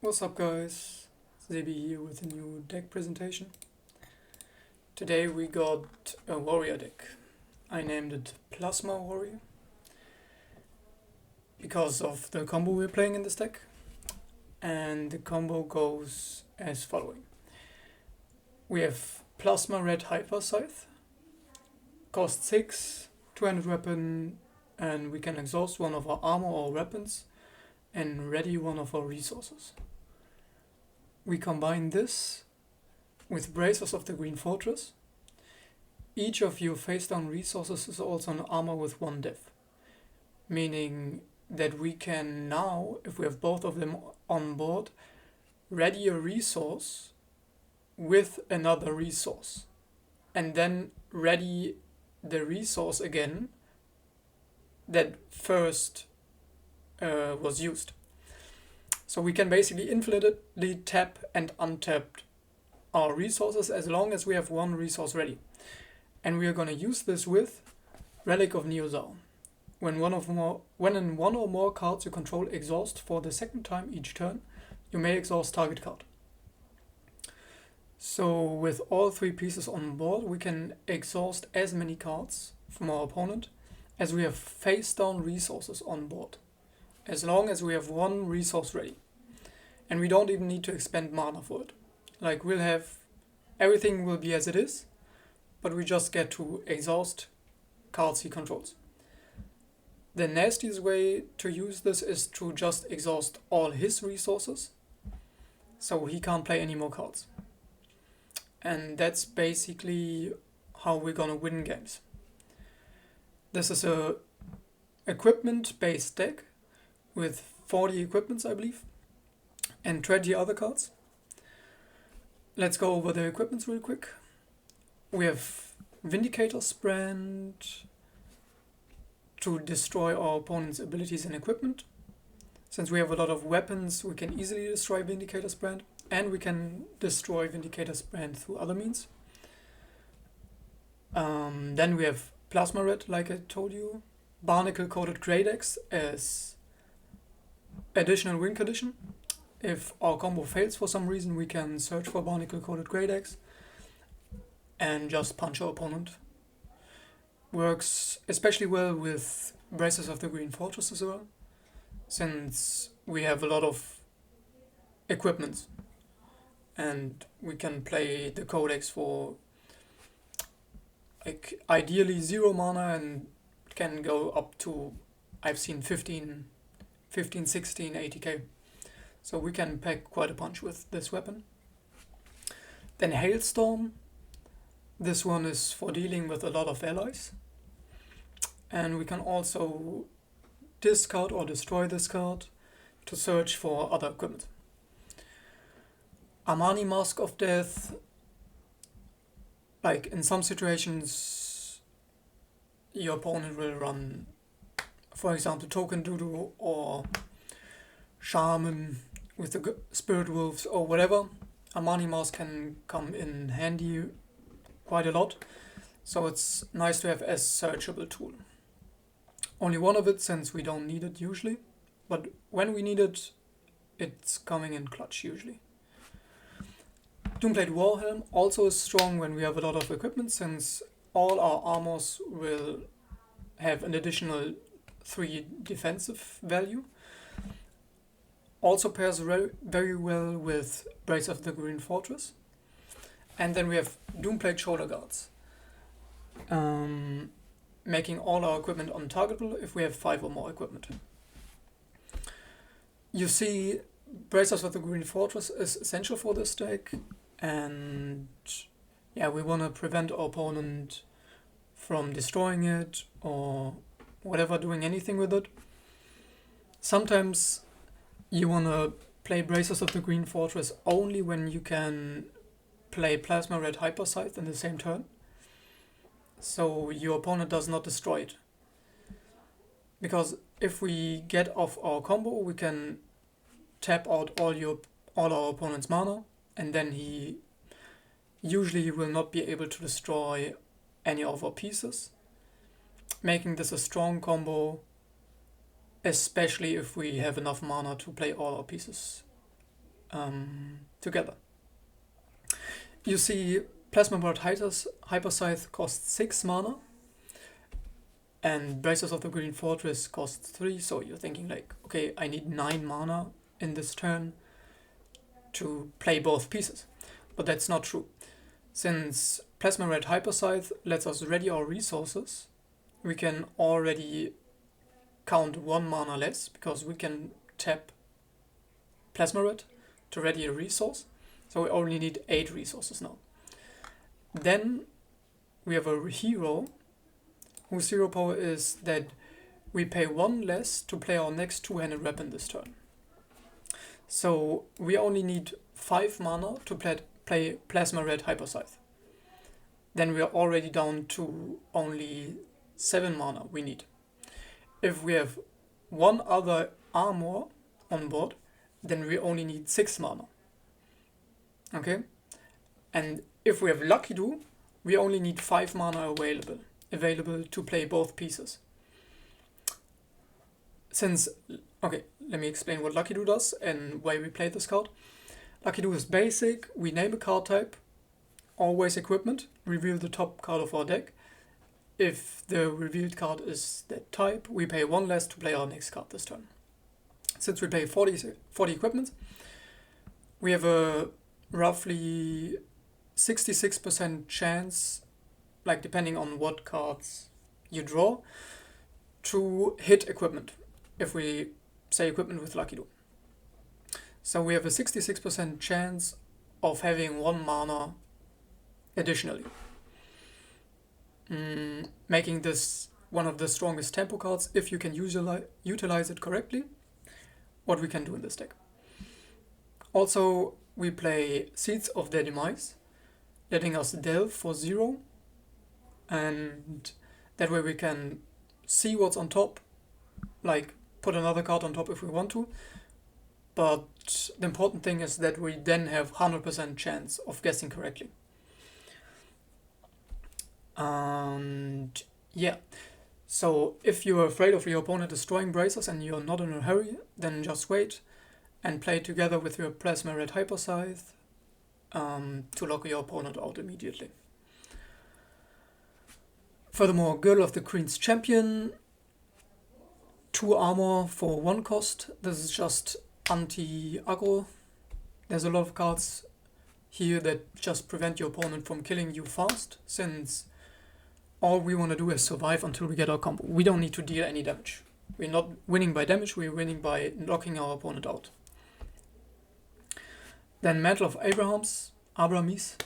What's up guys, Zebi here with a new deck presentation. Today we got a warrior deck. I named it Plasma Warrior because of the combo we're playing in this deck. And the combo goes as following. We have Plasma Red Hyper Scythe, cost 6, 200 weapon, and we can exhaust one of our armor or weapons and ready one of our resources. We combine this with Bracers of the Green Fortress. Each of your face down resources is also an armor with 1 def, meaning that we can now, if we have both of them on board, ready a resource with another resource and then ready the resource again that first was used. So we can basically infinitely tap and untap our resources as long as we have one resource ready. And we are going to use this with Relic of Neozar. When one or more cards you control exhaust for the second time each turn, you may exhaust target card. So with all 3 pieces on board, we can exhaust as many cards from our opponent as we have face down resources on board, as long as we have one resource ready. And we don't even need to expend mana for it. Like, we'll have, everything will be as it is, but we just get to exhaust cards he controls. The nastiest way to use this is to just exhaust all his resources, so he can't play any more cards. And that's basically how we're gonna win games. This is a equipment-based deck with 40 equipments, I believe, and 20 other cards. Let's go over the equipments real quick. We have Vindicator's Brand to destroy our opponent's abilities and equipment. Since we have a lot of weapons, we can easily destroy Vindicator's Brand, and we can destroy Vindicator's Brand through other means. Then we have Plasma Red, like I told you. Barnacle Coated Grey decks as additional win condition. If our combo fails for some reason, we can search for Barnacle Coated Grey decks and just punch our opponent. Works especially well with Bracers of the Green Fortress as well, since we have a lot of equipment and we can play the codex for like ideally 0 mana and can go up to, I've seen 15, 16, 80k. So we can pack quite a punch with this weapon. Then Hailstorm. This one is for dealing with a lot of allies. And we can also discard or destroy this card to search for other equipment. Armani Mask of Death. Like, in some situations, your opponent will run, for example, Token Doodoo or Shaman with the Spirit Wolves or whatever. Armani Mask can come in handy quite a lot, so it's nice to have as searchable tool. Only one of it, since we don't need it usually, but when we need it, it's coming in clutch usually. Doomblade Warhelm also is strong when we have a lot of equipment, since all our armors will have an additional 3 defensive value. Also pairs very well with Brace of the Green Fortress. And then we have Doomblade Shoulder Guards, making all our equipment untargetable if we have 5 or more equipment. You see, Bracers of the Green Fortress is essential for this deck, and yeah, we want to prevent our opponent from destroying it or whatever, doing anything with it. Sometimes you want to play Bracers of the Green Fortress only when you can play Plasma Red Hyper Scythe in the same turn, so your opponent does not destroy it. Because if we get off our combo, we can tap out all our opponent's mana, and then he usually will not be able to destroy any of our pieces, making this a strong combo especially if we have enough mana to play all our pieces together. You see, Plasma Word Hyper Scythe costs 6 mana, and Bracers of the Green Fortress costs 3, so you're thinking like, okay, I need 9 mana in this turn to play both pieces. But that's not true. Since Plasma Red Hyper Scythe lets us ready our resources, we can already count 1 mana less, because we can tap Plasma Red to ready a resource, so we only need 8 resources now. Then we have a hero whose hero power is that we pay 1 less to play our next 2-handed weapon this turn. So we only need 5 mana to play Plasma Red Hyper Scythe. Then we are already down to only 7 mana we need. If we have 1 other armor on board, then we only need 6 mana. Okay? And if we have Lucky Do, we only need 5 mana available to play both pieces. Okay, let me explain what Lucky Do does and why we play this card. Lucky Do is basic, we name a card type, always equipment, reveal the top card of our deck. If the revealed card is that type, we pay 1 less to play our next card this turn. Since we pay 40 equipment, we have a roughly 66% chance, like depending on what cards you draw, to hit equipment, if we say equipment with Lucky Do. So we have a 66% chance of having 1 mana additionally, making this one of the strongest tempo cards if you can utilize it correctly, what we can do in this deck. Also, we play Seeds of Their Demise, letting us delve for 0, and that way we can see what's on top, like put another card on top if we want to, but the important thing is that we then have 100% chance of guessing correctly. And yeah, so if you're afraid of your opponent destroying bracers and you're not in a hurry, then just wait and play together with your Plasma Red Hyper Scythe to lock your opponent out immediately. Furthermore, Girdle of the Queen's Champion, 2 armor for 1 cost. This is just anti-aggro. There's a lot of cards here that just prevent your opponent from killing you fast, since all we want to do is survive until we get our combo. We don't need to deal any damage. We're not winning by damage, we're winning by knocking our opponent out. Then Mantle of Abramis.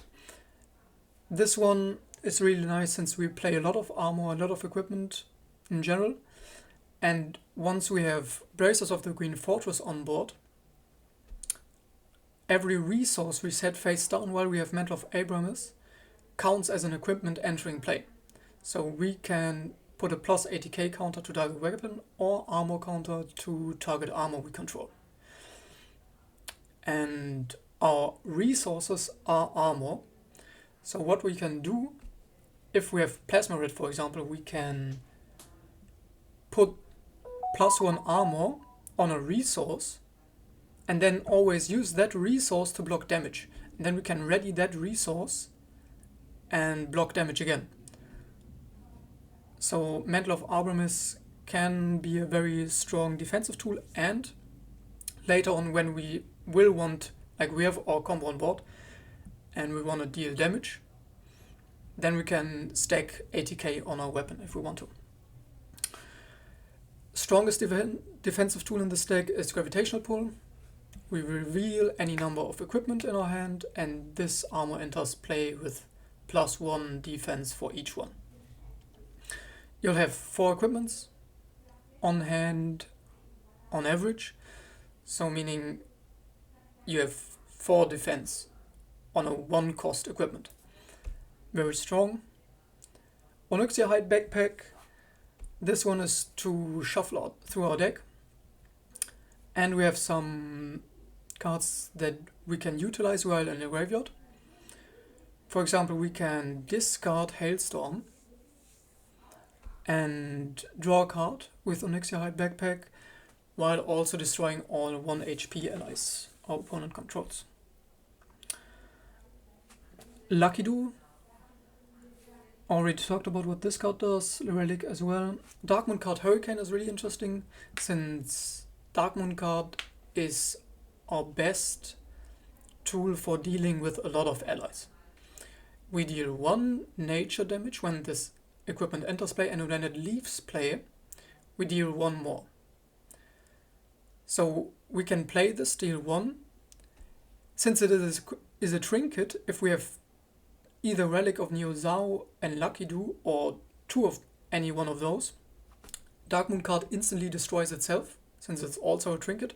This one is really nice since we play a lot of armor, a lot of equipment in general. And once we have Bracers of the Green Fortress on board, every resource we set face down while we have Mantle of Abramis counts as an equipment entering play. So we can put a plus 80k counter to target weapon or armor counter to target armor we control. And our resources are armor. So what we can do, if we have Plasma Red, for example, we can put +1 armor on a resource and then always use that resource to block damage. And then we can ready that resource and block damage again. So Mantle of Abramis can be a very strong defensive tool, and later on when we will want, like we have our combo on board and we want to deal damage, then we can stack 80k on our weapon if we want to. Strongest defensive tool in this deck is Gravitational Pull. We reveal any number of equipment in our hand, and this armor enters play with +1 defense for each one. You'll have 4 equipments on hand on average, so meaning you have 4 defense on a 1 cost equipment. Very strong. Onyxia Hide Backpack. This one is to shuffle out through our deck. And we have some cards that we can utilize while in the graveyard. For example, we can discard Hailstorm and draw a card with Onyxia Hide Backpack while also destroying all 1 HP allies our opponent controls. Lucky Do. Already talked about what this card does, Relic as well. Dark Moon card Hurricane is really interesting, since Dark Moon card is our best tool for dealing with a lot of allies. We deal 1 nature damage when this equipment enters play, and when it leaves play, we deal 1 more. So we can play this, deal 1. Since it is a trinket, if we have either Relic of Neo Zao and Lucky Do, or 2 of any one of those, Dark Moon card instantly destroys itself, since it's also a trinket,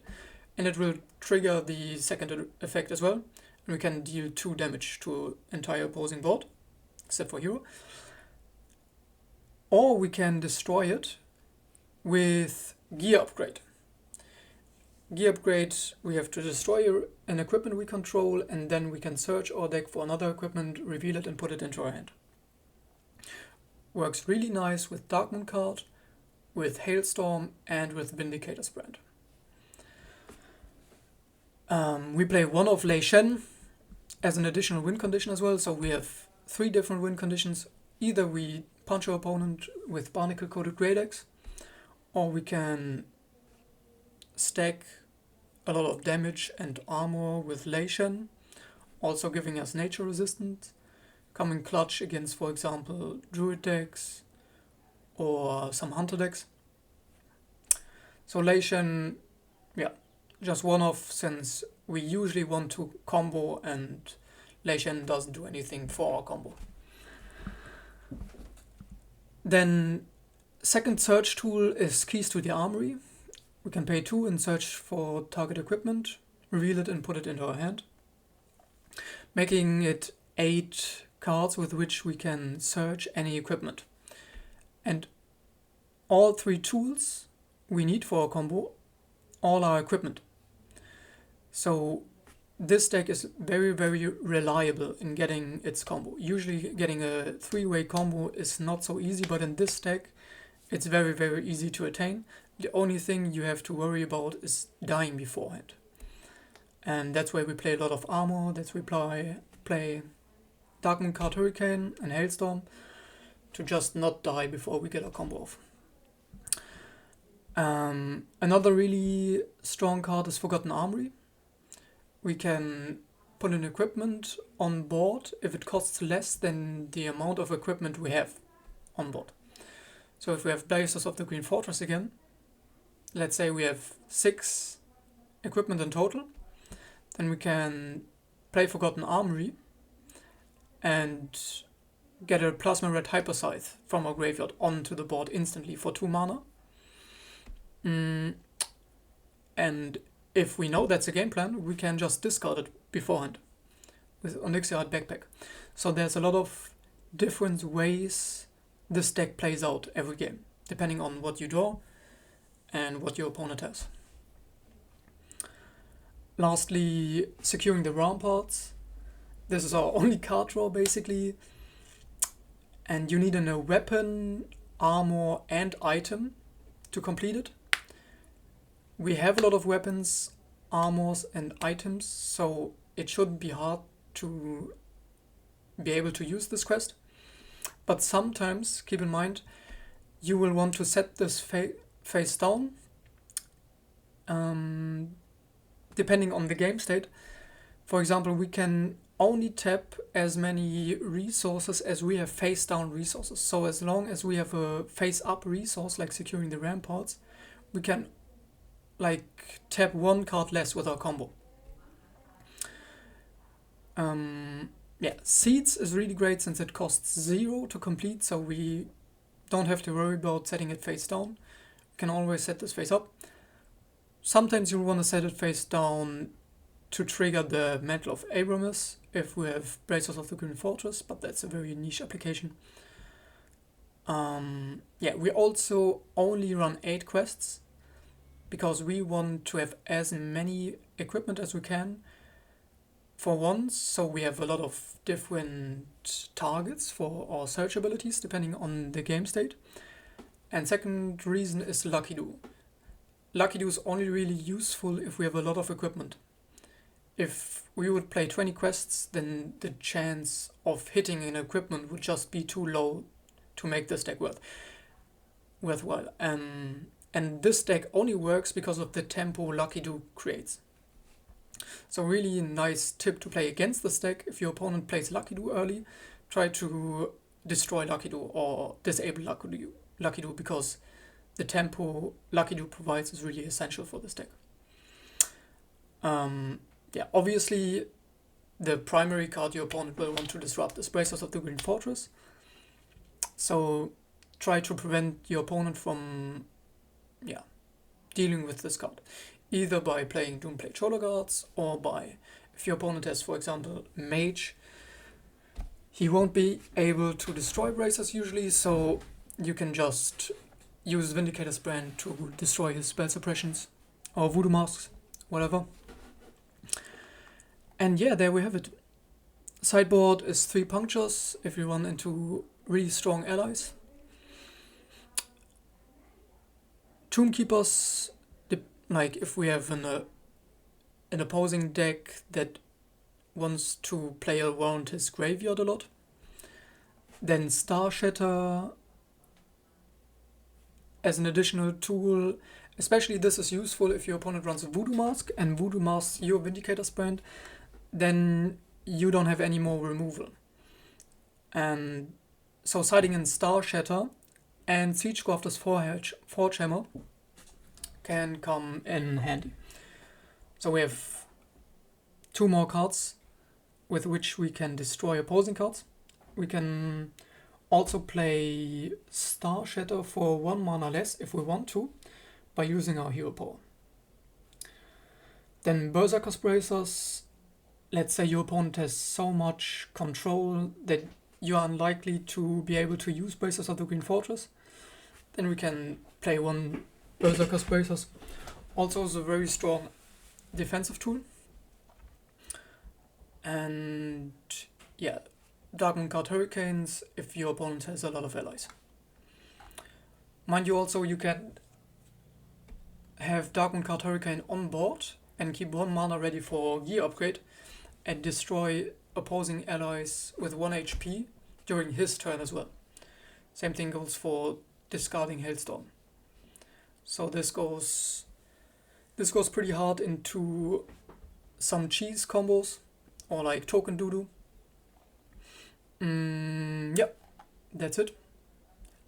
and it will trigger the second effect as well, and we can deal 2 damage to entire opposing board, except for hero. Or we can destroy it with Gear Upgrade. Gear Upgrade, we have to destroy an equipment we control, and then we can search our deck for another equipment, reveal it, and put it into our hand. Works really nice with Dark Moon card, with Hailstorm, and with Vindicator's Brand. We play 1 of Lei Shen as an additional win condition as well, so we have 3 different win conditions. Either we punch our opponent with Barnacle Coated Great Axe, or we can stack a lot of damage and armor with Lei Shen, also giving us nature resistance, coming clutch against, for example, Druid decks or some Hunter decks. So Lei Shen, yeah, just one off, since we usually want to combo and Lei Shen doesn't do anything for our combo. Then second search tool is Keys to the Armory. We can pay 2 and search for target equipment, reveal it and put it into our hand, making it 8 cards with which we can search any equipment. And all 3 tools we need for our combo, all are equipment. So this deck is very, very reliable in getting its combo. Usually getting a 3-way combo is not so easy, but in this deck it's very, very easy to attain. The only thing you have to worry about is dying beforehand. And that's why we play a lot of armor, that's why we play Dark Moon card Hurricane and Hailstorm, to just not die before we get our combo off. Another really strong card is Forgotten Armory. We can put an equipment on board if it costs less than the amount of equipment we have on board. So if we have Blazers of the Green Fortress again, let's say we have 6 equipment in total, then we can play Forgotten Armory and get a Plasma Red Hyper Scythe from our graveyard onto the board instantly for 2 mana. And if we know that's a game plan, we can just discard it beforehand with Onyxiate Backpack. So there's a lot of different ways this deck plays out every game, depending on what you draw and what your opponent has. Lastly, Securing the Ramparts. This is our only card draw basically, and you need a weapon, armor and item to complete it. We have a lot of weapons, armors and items, so it shouldn't be hard to be able to use this quest. But sometimes, keep in mind, you will want to set this face down, depending on the game state. For example, we can only tap as many resources as we have face down resources. So as long as we have a face up resource like Securing the Ramparts, we can tap 1 card less with our combo. Seeds is really great since it costs 0 to complete, so we don't have to worry about setting it face down. We can always set this face up. Sometimes you want to set it face down to trigger the Mantle of Abramus if we have Bracers of the Green Fortress, but that's a very niche application. We also only run 8 quests because we want to have as many equipment as we can for once, so we have a lot of different targets for our search abilities depending on the game state. And second reason is Lucky Do. Lucky Do is only really useful if we have a lot of equipment. if we would play 20 quests, then the chance of hitting an equipment would just be too low to make this deck worthwhile. And this deck only works because of the tempo Lucky Do creates. So really nice tip to play against this deck. If your opponent plays Lucky Do early, try to destroy Lucky Do or disable Lucky Do, because the tempo Lucky Do provides is really essential for this deck. Yeah, obviously the primary card your opponent will want to disrupt is Bracers of the Green Fortress. So try to prevent your opponent from dealing with this card, either by playing Doomblade Shoulder Guards or by, if your opponent has, for example, Mage, he won't be able to destroy Bracers usually, so you can just use Vindicator's Brand to destroy his spell suppressions or Voodoo Masks, whatever. And yeah, there we have it. Sideboard is 3 punctures if you run into really strong allies. Tombkeepers, like if we have an opposing deck that wants to play around his graveyard a lot. Then Star Shatter as an additional tool. Especially this is useful if your opponent runs a Voodoo Mask and Voodoo Masks your Vindicator's Brand, then you don't have any more removal. And so siding in Star Shatter and Siegecrafter's Forge Hammer can come in handy. So we have 2 more cards with which we can destroy opposing cards. We can also play Star Shatter for 1 mana less if we want to, by using our hero power. Then Berserker's Bracers. Let's say your opponent has so much control that you are unlikely to be able to use Bracers of the Green Fortress. Then we can play 1 Berserker's Bracers. Also is a very strong defensive tool. And yeah, Darkmoon Card Hurricanes if your opponent has a lot of allies. Mind you, also you can have Darkmoon Card Hurricane on board and keep 1 mana ready for gear upgrade and destroy opposing allies with 1 HP during his turn as well. Same thing goes for discarding Hailstorm. So this goes pretty hard into some cheese combos or like Token Doodoo. Yeah, that's it.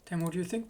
Tim, what do you think?